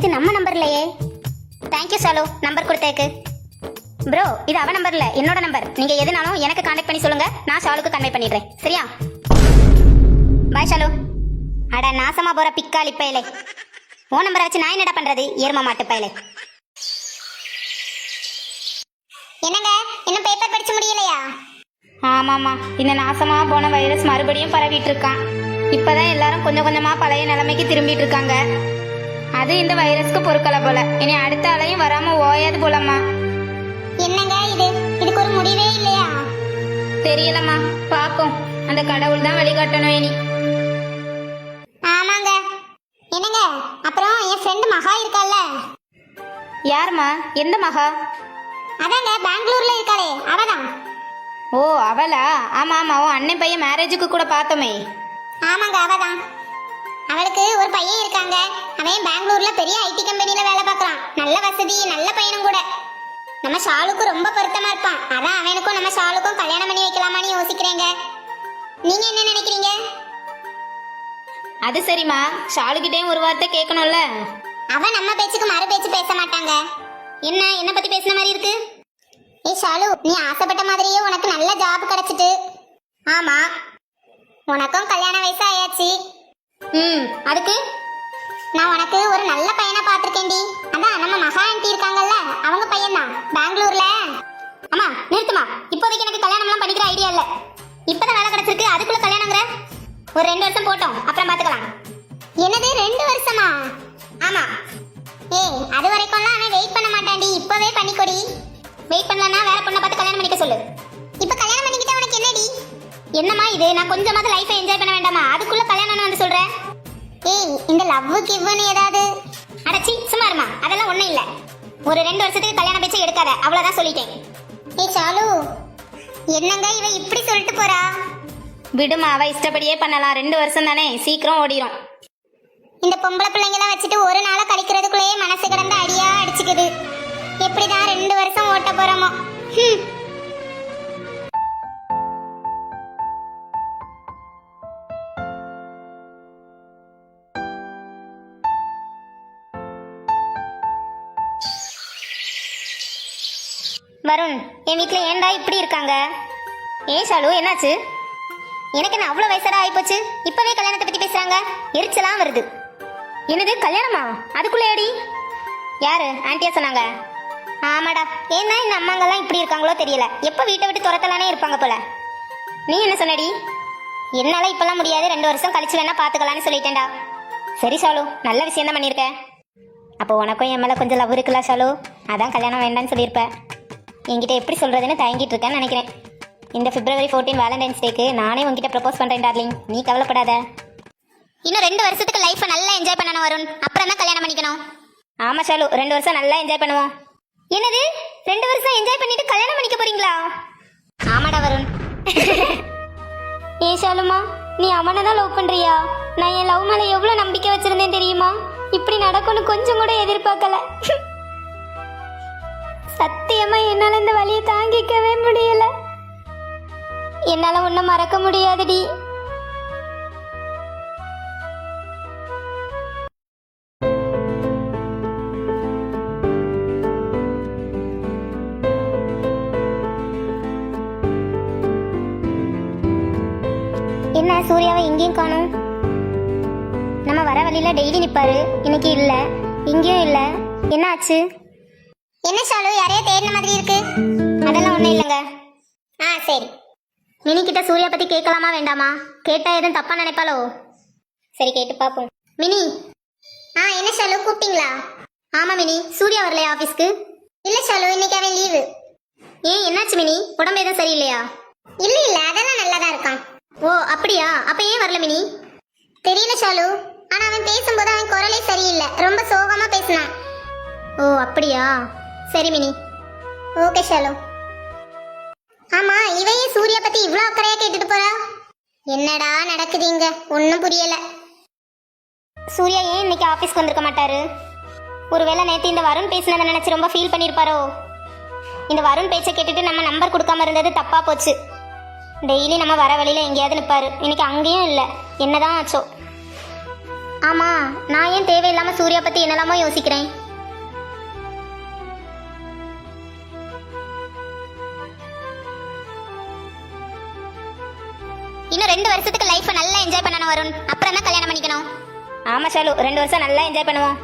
இது நம்ம நம்பர்லையே. Thank you Shalu number கொடுத்ததுக்கு. ப்ரோ இது அவ நம்பர் இல்ல, என்னோட நம்பர். நீங்க எதுனாலும் எனக்கு கான்டாக்ட் பண்ணி சொல்லுங்க, நான் ஷாலுக்கு கன்வே பண்ணிடுறேன். சரியா? பாய் ஷாலு. அட நாசமா போற பிக்காளி பயலே, உன் நம்பரை வச்சு நான் என்னடா பண்றது? ஏர்மா மாட்டு பயலே. என்னங்க இன்னும் பேப்பர் படிச்சு முடியலையா? ஆமாமா, இந்த நாசமா போன வைரஸ் மறுபடியும் பரவிட்டு இருக்கான். இப்பதான் எல்லாரும் கொஞ்சம் கொஞ்சமா பழைய நிலைமைக்கு திரும்பிட்டு இருக்காங்க. அது இந்த வைரஸ்க்கு பொறுக்கல போல. இனி அடுத்த அலையும் வராம ஓயாது போலம்மா. என்னங்க இதுக்கு ஒரு முடிவே இல்லையா? தெரியலம்மா, பாப்போம். அந்த கடவுள் தான் வழிகாட்டணும் இனி. ஆமாங்க. என்னங்க அப்புறம் என் ஃப்ரெண்ட் மகா இருக்கால? யாருமா? எந்த மகா? அதாங்க பெங்களூர்ல இருக்காளே அவதான். ஓ அவளா? ஆமா ஆமா, உன் அண்ணன் பையன் மேரேஜுக்கு கூட பார்த்தோமே. ஆமாங்க அவதான். அவளுக்கு ஒரு பையன் இருக்காங்க. அவன் பெங்களூர்ல பெரிய ஐடி கம்பெனில வேலை பார்க்கறான். நல்ல வசதி, நல்ல பையனும் கூட. நம்ம ஷாலுக்கு ரொம்ப பொருத்தமா இருப்பான். அதான் அவனுக்கும் நம்ம ஷாலுக்கும் கல்யாணம் பண்ணி வைக்கலாமான்னு யோசிக்கிறேங்க. நீங்க என்ன நினைக்கிறீங்க? அது சரிம்மா, ஷாலுகிட்டேயும் ஒரு வார்த்தை கேட்கணும்ல. அவன் நம்ம பேச்சுக்கு மறு பேச்சு பேச மாட்டாங்க. என்ன பத்தி பேசின மாதிரி இருக்கு? ஏய் ஷாலு, நீ ஆசைப்பட்ட மாதிரியே உனக்கு நல்ல ஜாப் கிடைச்சிட்டு. ஆமா, உனக்கும் கல்யாண வயசு ஆயாச்சு. அதுக்கு நான் உனக்கு ஒரு நல்ல பையனை பார்த்திருக்கேன்டி. அதான் நம்ம மகா ஆண்டி இருக்காங்கல்ல, அவங்க பையன் தான் பெங்களூர்ல. அம்மா நிறுத்துமா, இப்போதைக்கு எனக்கு கல்யாணம்லாம் பண்ணிக்கிற ஐடியா இல்ல. இப்பதான் வேலை கிடைச்சிருக்கு, அதுக்குள்ள கல்யாணங்கிற? ஒரு 2 வருஷம் போட்டோம், அப்புறம் பாத்துக்கலாம். என்னது 2 வருஷமா? ஆமா. ஏய் அது வரைக்கும்லாம் அவன் வெயிட் பண்ண மாட்டான்டி, இப்பவே பண்ணிக்கொடி. வெயிட் பண்ணலன்னா வேற பொண்ணை பார்த்து கல்யாணம் பண்ணிக்க சொல்லு. இப்ப கல்யாணம் பண்ணிக்கிட்டா உனக்கு என்னடி? என்னம்மா இது, நான் கொஞ்சமாவது லைஃபை என்ஜாய் பண்ண வேண்டாமா? அதுக்குள்ள கல்யாணம் வந்து சொல்றேன். ஏய் இந்த லவ் கிவ்னு ஏதாவது? அடச்சி சும்மா இருமா, அதெல்லாம் ஒண்ணும் இல்ல. ஒரு 2 வருஷத்துக்கு கல்யாண பேச்சை எடுக்காத, அவ்வளவுதான் சொல்லிட்டேன். ஏய் சாலு, என்னங்க இவ இப்படி சொல்லிட்டு போறா? விடுமா, அவ இஷ்டப்படியே பண்ணலாம். 2 வருஷம் தானே, சீக்கிரம் ஓடிரும். இந்த பொம்பளை பிள்ளைங்களாம் வச்சுட்டு ஒரு நாளை கழிக்கிறதுக்குள்ளேயே மனசு கிடந்து அடியா அடிச்சுக்குது. எப்படிதான் 2 வருஷம் ஓட்ட போறோமோ. வருண், என் வீட்டில் ஏன்டா இப்படி இருக்காங்க? ஏன் ஷாலு என்னாச்சு? எனக்கு என்ன அவ்வளோ வயசாடா ஆயிப்போச்சு, இப்பவே கல்யாணத்தை பற்றி பேசுறாங்க. எரிச்சலாம் வருது. என்னது கல்யாணமா? அதுக்குள்ளே அடி? யாரு ஆண்டியா சொன்னாங்க? ஆமாடா. ஏன்னா இந்த அம்மாங்கெல்லாம் இப்படி இருக்காங்களோ தெரியல. எப்போ வீட்டை விட்டு துரத்தலானே இருப்பாங்க போல. நீ என்ன சொன்னடி? என்னால இப்பெல்லாம் முடியாது, 2 வருஷம் கழிச்சு வேணா பார்த்துக்கலான்னு சொல்லிட்டேன்டா. சரி ஷாலு, நல்ல விஷயம் தான் பண்ணியிருக்க. அப்போ உனக்கும் என் மேலே கொஞ்சம் லவ் இருக்குல்ல ஷாலு, அதான் கல்யாணம் வேண்டான்னு சொல்லியிருப்பேன். என்கிட்ட எப்படி சொல்றதுன்னு தயங்கிட்டு இருக்கேன்னு நினைக்கிறேன். இந்த February 14 வேலண்டைன்ஸ் டேக்கு நானே உங்ககிட்ட ப்ரப்போஸ் பண்றேன் டார்லிங், நீ கவலைப்படாத. இன்னும் 2 வருஷத்துக்கு லைஃபை நல்லா என்ஜாய் பண்ணணும் வருண், அப்புறம் தான் கல்யாணம் பண்ணிக்கணும். ஆமா ஷாலு, 2 வருஷம் நல்லா என்ஜாய் பண்ணுவோம். என்னது 2 வருஷம் என்ஜாய் பண்ணிட்டு கல்யாணம் பண்ணிக்க போறீங்களா? ஆமாடா வருண். ஏ ஷாலுமா, நீ அவனை தான் லவ் பண்றியா? நான் என் லவ் மேல எவ்வளவு நம்பிக்கை வச்சிருந்தேன் தெரியுமா? இப்படி நடக்கும்னு கொஞ்சம் கூட எதிர்பார்க்கல. சத்தியமா என்னால இந்த வலியை தாங்கிக்கவே முடியல. என்னால ஒன்னும் மறக்க முடியாதுடி. என்ன சூர்யாவை எங்கேயும் காணும்? நம்ம வர வழியில டெய்லி நிப்பாரு, இன்னைக்கு இல்ல, இங்கேயும் இல்ல. என்ன ஆச்சு? என்ன ஷாலு, யாரையா தேடின மாதிரி இருக்கு? அதெல்லாம் ஒண்ணும் இல்லைங்க. சரி. மினி கிட்ட சூர்யா பத்தி கேட்கலாமா வேண்டாமா? கேட்டா எதுவும் தப்பா நினைப்பாளோ? சரி கேட்டு பாப்போம். மினி. என்ன ஷாலு கூப்பிட்டீங்களா? ஆமா மினி, சூர்யா வரலையா ஆபீஸ்க்கு? இல்ல ஷாலு, இன்னைக்கு அவன் லீவு. ஏன் என்னாச்சு மினி, உடம்பு எதுவும் சரியில்லையா? இல்ல அதெல்லாம் நல்லாதான் இருக்கான். ஓ அப்படியா, அப்ப ஏன் வரல மினி? தெரியல ஷாலு, ஆனா அவன் பேசும்போது அவன் குரலே சரியில்லை, ரொம்ப சோகமா பேசினான். ஓ அப்படியா, சரி மினி. ஓகே ஷாலு. ஆமா, இவையே சூர்யா பத்தி இவ்வளவு அக்கறையா கேட்டுட்டு போறா? என்னடா நடக்குதுங்க, ஒன்னும் புரியல. சூர்யா ஏன் இன்னைக்கு ஆபீஸ்க்கு வந்திருக்க மாட்டாரு? ஒருவேளை நேத்து இந்த வருண் பேசினதை நினைச்சு ரொம்ப ஃபீல் பண்ணிருப்பாரோ? இந்த வருண் பேச்சை கேட்டுட்டு நம்ம நம்பர் கொடுக்காம இருந்தது தப்பா போச்சு. டெய்லி நம்ம வர வழியில எங்கேயாவது நிற்பாரு, இன்னைக்கு அங்கேயும் இல்லை. என்னதான் ஆச்சோ? ஆமா, நான் ஏன் தேவையில்லாம சூர்யா பத்தி என்னெல்லாமோ யோசிக்கிறேன். இன்னும் 2 வருஷத்துக்கு லைஃப் நல்லா என்ஜாய் பண்ணணும் வருண். அப்புறம் தான் கல்யாணம் பண்ணிக்கணும். ஆமா ஷாலு, 2 வருஷம் நல்லா என்ஜாய் பண்ணுவோம்.